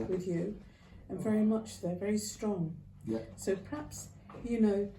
with you, and very much they're very strong. Yeah. So perhaps, you know,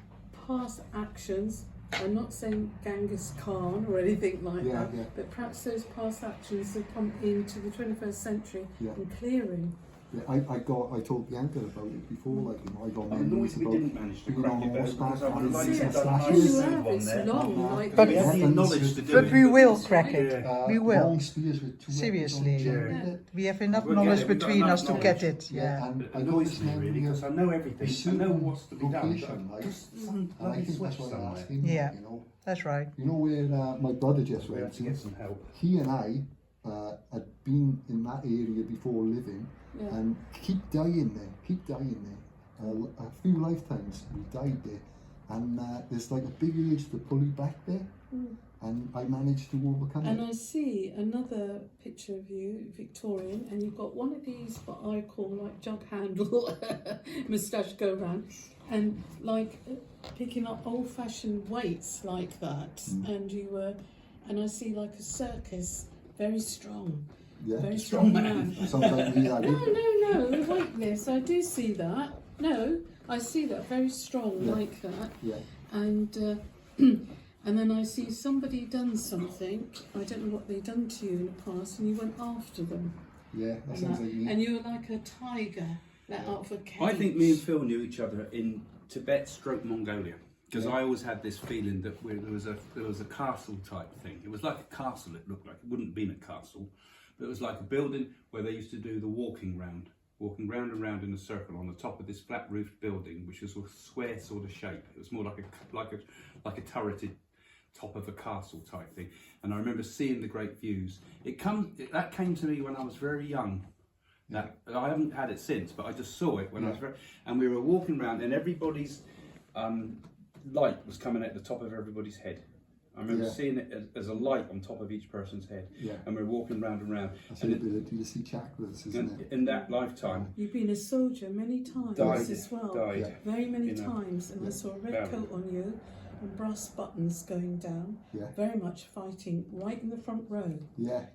past actions, I'm not saying Genghis Khan or anything like that, but perhaps those past actions have come into the 21st century and clearing. Yeah, I told Bianca about it before, like, you know, I got memories we about didn't manage to being crack on it horseback, because I would like and to have done Oh, slashes. you have, it's long, like But- We have the knowledge to do But it. we will crack it. Yeah. We will. Long spears with two Seriously. weapons on each end. We have enough We'll get knowledge it. We've got between enough us to get knowledge. it. Yeah. And It I got annoys this me really memory because I know everything. I know what's to be done. location, But like, just some and I bloody think switch that's why I somewhere. asked him, Yeah. you know. That's right. You know where my brother just We went have to get some help. He and I had been in that area before living, and keep dying there. A few lifetimes we died there, and there's like a big urge to pull you back there, and I managed to overcome And it. I see another picture of you, Victorian, and you've got one of these, what I call like jug handle moustache go round, and like picking up old-fashioned weights like that, and you were, and I see like a circus, very strong. Yeah, Very strong man. Sounds like me. No, weightless. I do see that. No, I see that very strong like that. Yeah. And and then I see somebody done something. I don't know what they done to you in the past, and you went after them. Yeah, that sounds like me. And you were like a tiger let out of a cage. I think me and Phil knew each other in Tibet / Mongolia. Because I always had this feeling that there was a castle type thing. It was like a castle, it looked like. It wouldn't have been a castle. But it was like a building where they used to do the walking round and round in a circle on the top of this flat roofed building, which was a square sort of shape. It was more like a turreted top of a castle type thing. And I remember seeing the great views. That came to me when I was very young. That I haven't had it since, but I just saw it when I was very. And we were walking around, and everybody's light was coming at the top of everybody's head. I remember seeing it as a light on top of each person's head, and we're walking round and round. That's the ability to see chakras, isn't it? In that lifetime, You've been a soldier many times as well. Died. Very many times, and I saw a red coat on you and brass buttons going down. Very much fighting right in the front row.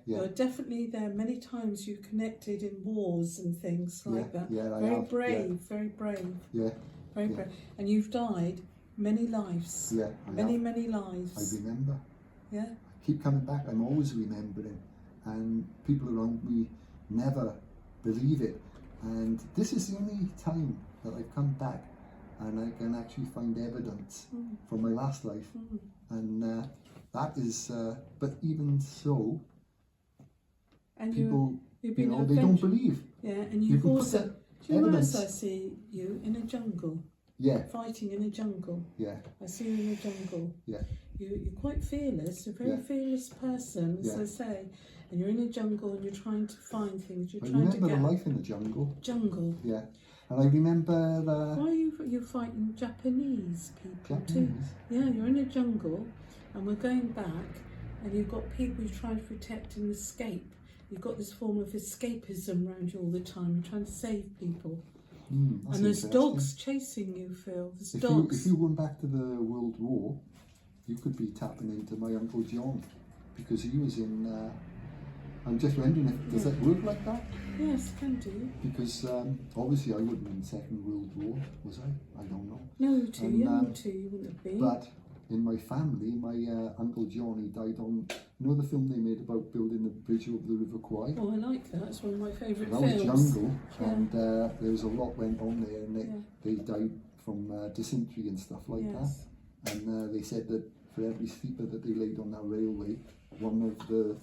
You're definitely there. Many times you connected in wars and things like that. Very brave, very brave. Very brave. And you've died many lives. Many lives. I remember. Yeah. I keep coming back. I'm always remembering, and people around me never believe it. And this is the only time that I've come back, and I can actually find evidence from my last life, and that is. But even so, and people, you've been they don't believe. Yeah, and you've you also. Do you know what evidence. else I see you in a jungle? Fighting in a jungle. I see you in a jungle. You're quite fearless. You're a very fearless person, as I say. And you're in a jungle and you're trying to find things. You're trying to get. I remember the life in the jungle. Yeah. And I remember. Why are you fighting Japanese people too? Yeah, you're in a jungle, and we're going back, and you've got people you're trying to protect and escape. You've got this form of escapism around you all the time. You're trying to save people. And there's dogs chasing you, Phil. There's dogs. If you went back to the World War, you could be tapping into my Uncle John, because he was in. I'm just wondering, does that work like that? Yes, can do. Because obviously I wasn't in the Second World War, was I? I don't know. No, you wouldn't have been. But in my family, my Uncle John, he died on. You know the film they made about building the bridge over the River Kwai? Oh, I like that. It's one of my favourite films. That was jungle, and there was a lot went on there, and they died from dysentery and stuff like that. And they said that for every sleeper that they laid on that railway, one of the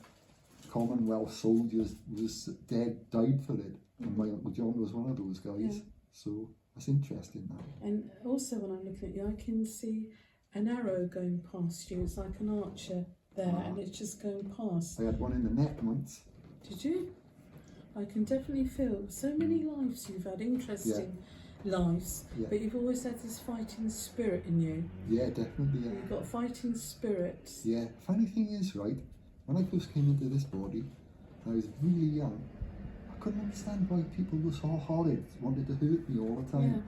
Commonwealth soldiers was died for it. And my Uncle John was one of those guys. So that's interesting now. And also when I'm looking at you, I can see an arrow going past you. It's like an archer there, and it's just going past. I had one in the neck once. Did you? I can definitely feel so many lives you've had, interesting lives, but you've always had this fighting spirit in you. Yeah, definitely. Yeah. You've got fighting spirit. Yeah. Funny thing is, right, when I first came into this body, I was really young. I couldn't understand why people were so horrid, wanted to hurt me all the time.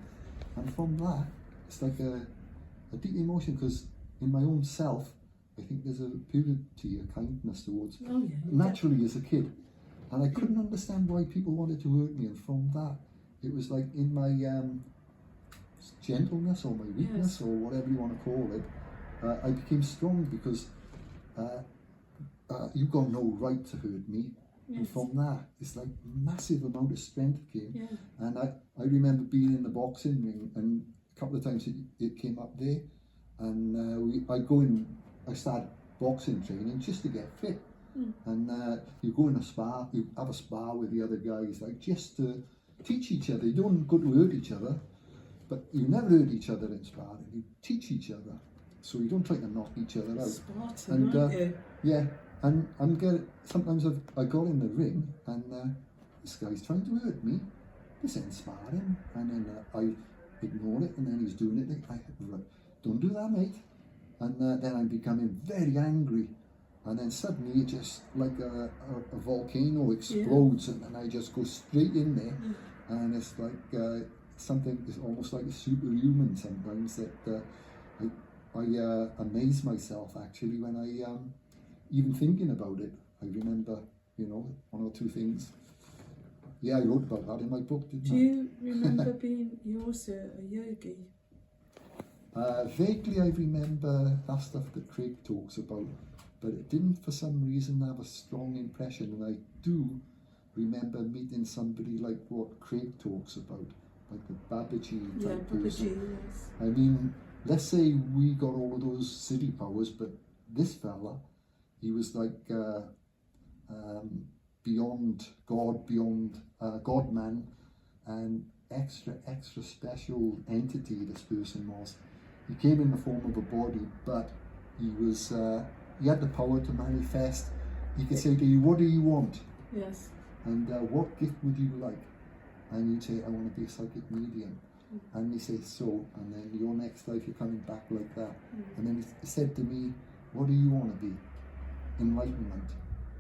And from that, it's like a deep emotion, because in my own self, I think there's a purity, a kindness towards naturally as a kid. And I couldn't understand why people wanted to hurt me, and from that, it was like in my gentleness or my weakness or whatever you want to call it, I became strong because you've got no right to hurt me. And from that, it's like massive amount of strength came. Yeah. And I remember being in the boxing ring, and a couple of times it came up there, and I started boxing training just to get fit. And you go in a spar, you have a spar with the other guys, like just to teach each other. You don't go to hurt each other, but you never hurt each other in sparring. You teach each other, so you don't try to knock each other out. Spartan, aren't you? Yeah. And sometimes I got in the ring, and this guy's trying to hurt me. This ain't sparring. And then I ignore it, and then he's doing it. I don't do that, mate. And then I'm becoming very angry. And then suddenly it just like a volcano explodes, and I just go straight in there. And it's like something is almost like a superhuman sometimes that I amaze myself actually when I even thinking about it. I remember, one or two things. Yeah, I wrote about that in my book, didn't I? Do you remember you're also a yogi? Vaguely I remember that stuff that Craig talks about, but it didn't for some reason have a strong impression, and I do remember meeting somebody like what Craig talks about, like the Babaji type person. Yes. I mean, let's say we got all of those city powers, but this fella, he was like beyond God, beyond God-man, and extra special entity this person was. He came in the form of a body, but he had the power to manifest. He could say to you, what do you want? Yes. And what gift would you like? And you'd say, I want to be a psychic medium. And he says, so, and then your next life you're coming back like that. And then he said to me, what do you want to be? Enlightenment.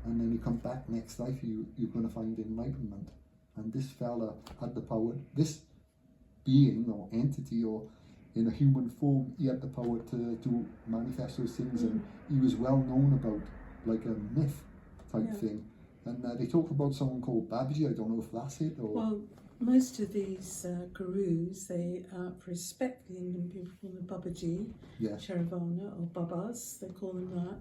And then you come back next life, you're going to find enlightenment. And this fella had the power, this being or entity or in a human form, he had the power to manifest those things, and he was well known about like a myth type thing. And they talk about someone called Babaji. I don't know if that's it or... Well, most of these gurus, they respect the Indian people call them Babaji, Sharavana or Babas, they call them that.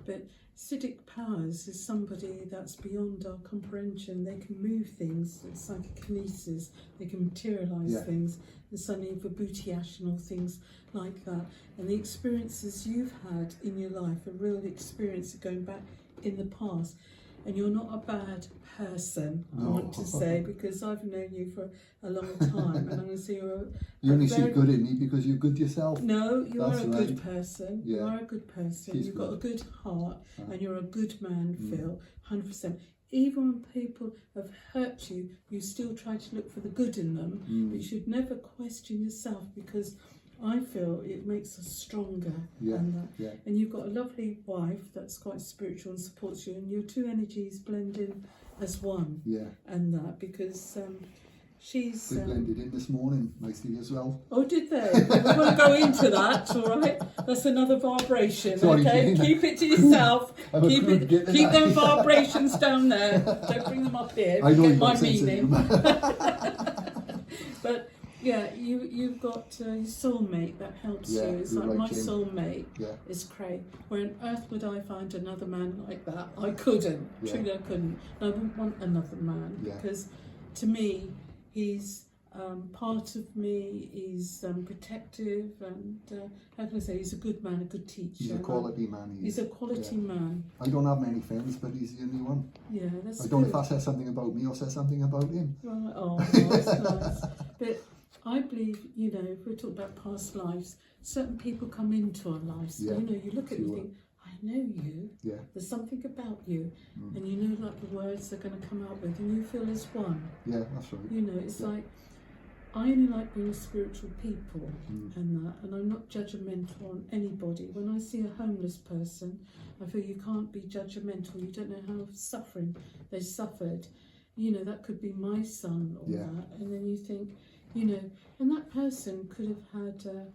But Siddhic powers is somebody that's beyond our comprehension. They can move things, it's like a kinesis, they can materialise things, and suddenly vibhuti-ational things like that. And the experiences you've had in your life, a real experience of going back in the past, and you're not a bad person, I want to say, because I've known you for a long time, and I'm going to say you only see good in me because you're good yourself. No, you are a good person. You are a good person. She's You've got a good heart, and you're a good man, Phil, 100%. Even when people have hurt you, you still try to look for the good in them, but you should never question yourself, because I feel it makes us stronger. And you've got a lovely wife that's quite spiritual and supports you, and your two energies blend in as one. And that, because she's... They blended in this morning nicely as well. Oh, did they? We won't go into that, all right? That's another vibration, okay? Keep it to yourself. Keep them vibrations down there. Don't bring them up here. I know get my meaning. But yeah, you've got your soulmate that helps you. It's like my soulmate is Craig. Where on earth would I find another man like that? I couldn't. Truly, I couldn't. I wouldn't want another man because, to me, he's part of me. He's protective, and how can I say? He's a good man, a good teacher. He's a quality man. He's a quality man. I don't have many friends, but he's the only one. Yeah, that's I don't know if that says something about me or says something about him. Right. Oh, that's nice. But I believe, if we talk about past lives, certain people come into our lives. You look at you and think, I know you. There's something about you, and you know like the words they're going to come out with, and you feel as one. Yeah, that's right. It's like, I only like being spiritual people and that, and I'm not judgmental on anybody. When I see a homeless person, I feel you can't be judgmental. You don't know how suffering they suffered. That could be my son or that, and then you think, and that person could have had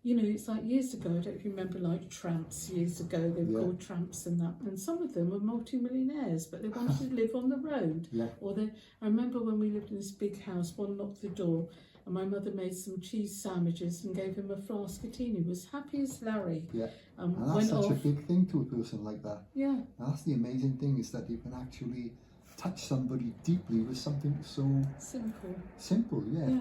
you know, it's like years ago, I don't know if you remember, like tramps years ago, they were called tramps and that, and some of them were multi-millionaires, but they wanted to live on the road. Or I remember when we lived in this big house, one locked the door, and my mother made some cheese sandwiches and gave him a flask of tea, and he was happy as Larry. And that's such a big thing to a person like that. And that's the amazing thing, is that you can actually touch somebody deeply with something so simple,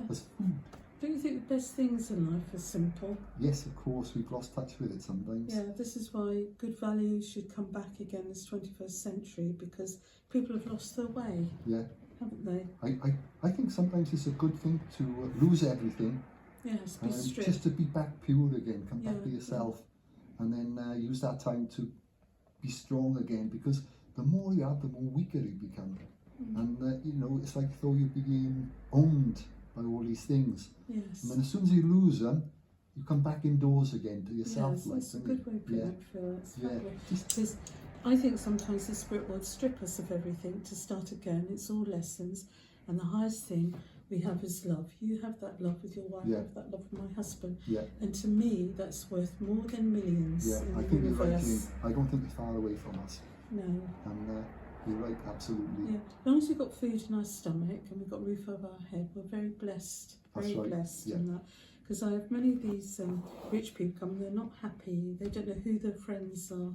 as food. Don't you think the best things in life are simple? Yes, of course, we've lost touch with it sometimes. Yeah, this is why good values should come back again this 21st century, because people have lost their way, haven't they? I think sometimes it's a good thing to lose everything. Yes, be strict. Just to be back pure again, come back to yourself, and then use that time to be strong again, because the more you have, the more weaker you become. And you know, it's like though you're being owned by all these things. And then as soon as you lose them, you come back indoors again to yourself. Yes, that's a good way of putting it, Phil. Because I think sometimes the Spirit will strip us of everything to start again. It's all lessons, and the highest thing we have is love. You have that love with your wife, I have that love with my husband. And to me, that's worth more than millions in I the think universe. you're right, Jane. I don't think it's far away from us. No. And you're right, absolutely. As long as we've got food in our stomach and we've got a roof over our head, we're very blessed. Very blessed in that. Because I have many of these rich people come, they're not happy, they don't know who their friends are.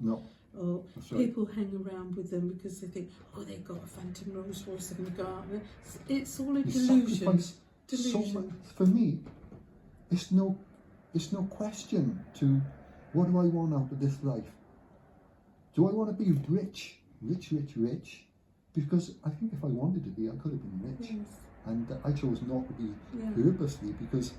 Or people hang around with them because they think, oh, they've got a phantom Rolls Royce, they're going to go out there. It's all a delusion. So much, for me, it's no question to what do I want out of this life. Do I want to be rich? Because I think if I wanted to be, I could have been rich. And I chose not to be purposely, because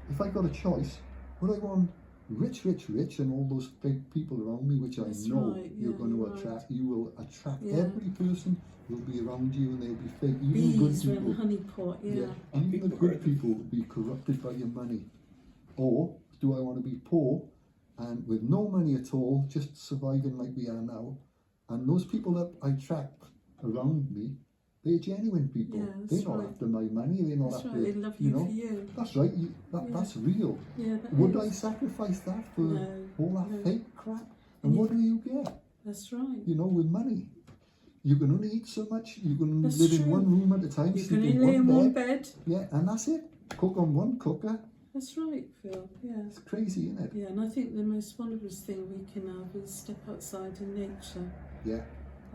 if I got a choice, would I want rich and all those big people around me, which I know you're going to attract. You will attract every person will be around you, and they'll be fake. Even good people, honeypot, and even the good people will be corrupted by your money. Or do I want to be poor and with no money at all, just surviving like we are now? And those people that I attract around me, they're genuine people. They're not after my money. They're not after. They love you for you. That's right. That's real. Would I sacrifice that for all that fake crap? And what do you get? That's right. You know, with money, you can only eat so much. You can live in one room at a time. You can only lay in one bed. And that's it. Cook on one cooker. That's right, Phil. It's crazy, isn't it? And I think the most wonderful thing we can have is step outside in nature.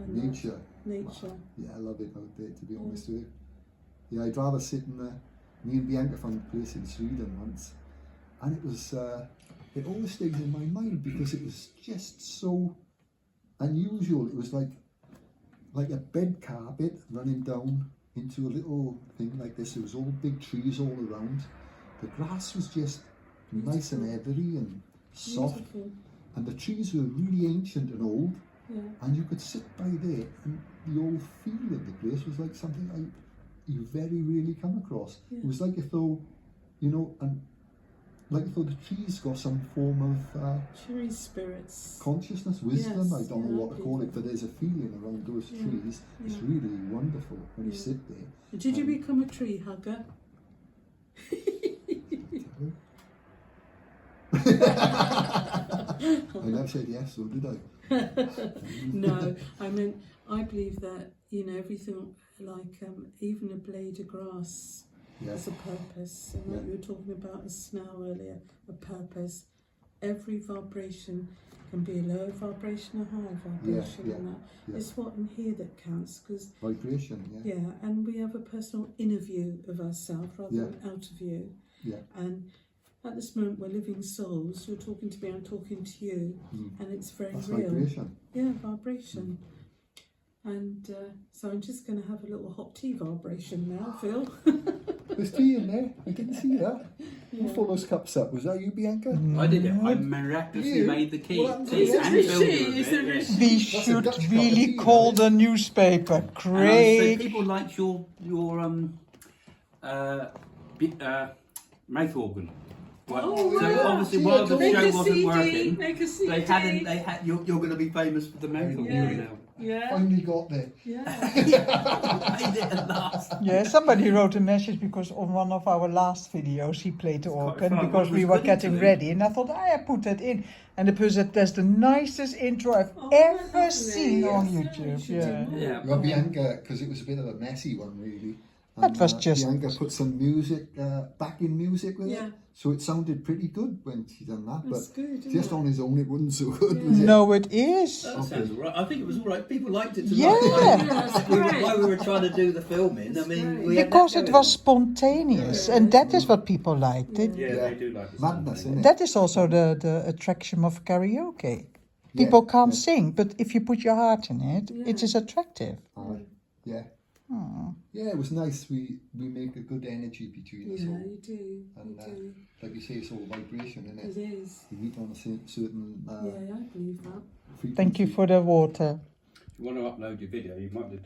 Nature. I love it out there, to be honest with you. I'd rather sit in me and Bianca found a place in Sweden once, and it was it always stays in my mind because it was just so unusual. It was like a bed carpet running down into a little thing like this. There was all big trees all around. The grass was just nice and heathery and soft. And the trees were really ancient and old. And you could sit by there, and the old feel of the place was like something you very rarely come across. It was like if though, and like if though the trees got some form of tree spirits, consciousness, wisdom. I don't know what to call it, but there's a feeling around those trees. It's really wonderful when you sit there. Did you become a tree hugger? I never said yes, or did I? No, I mean, I believe that, everything, like even a blade of grass has a purpose. And like you were talking about a snail earlier, a purpose. Every vibration can be a lower vibration, a higher vibration. And that. It's what in here that counts. Cause, vibration, and we have a personal inner view of ourselves rather than outer view. And at this moment, we're living souls. You're talking to me, I'm talking to you, and it's very real. Vibration. Vibration. And so I'm just going to have a little hot tea vibration now, Phil. There's tea in there. I didn't see that. Who filled those cups up? Was that you, Bianca? I did it. I miraculously made the key. We should really call the newspaper. Great. So people like your mouth organ. So obviously, while the show wasn't working, you're going to be famous for the mouth organ now. Yeah. Finally got there. Yeah. Made it at last. Yeah, somebody wrote a message because on one of our last videos he played the organ fun. because What we was were good getting to him? ready, and I thought I put that in, and the person said that's the nicest intro I've ever lovely. seen on Yes, YouTube. you should Yeah. do more. Yeah. Well, Bianca, because it was a bit of a messy one, really. That was just- Bianca put some music, backing music with Yeah. it, so it sounded pretty good when she done that. That's but good, isn't just it? on his own, it wasn't so good, was it? No, it is. That sounds alright. I think it was alright. People liked it tonight. Yeah. That's We were, great. while we were trying to do the filming, I mean, great. we had Because that it going was on. spontaneous, and that is what people liked. Yeah, they do like this. Madness, isn't it? That is also the attraction of karaoke. People can't sing, but if you put your heart in it, it is attractive. Yeah. Yeah, it was nice. We make a good energy between us Yeah, all. you do. And You do. like you say, it's all vibration, isn't It it? is. You meet on a certain Yeah, I believe that. frequency. Thank you for the water. If you want to upload your video, you might do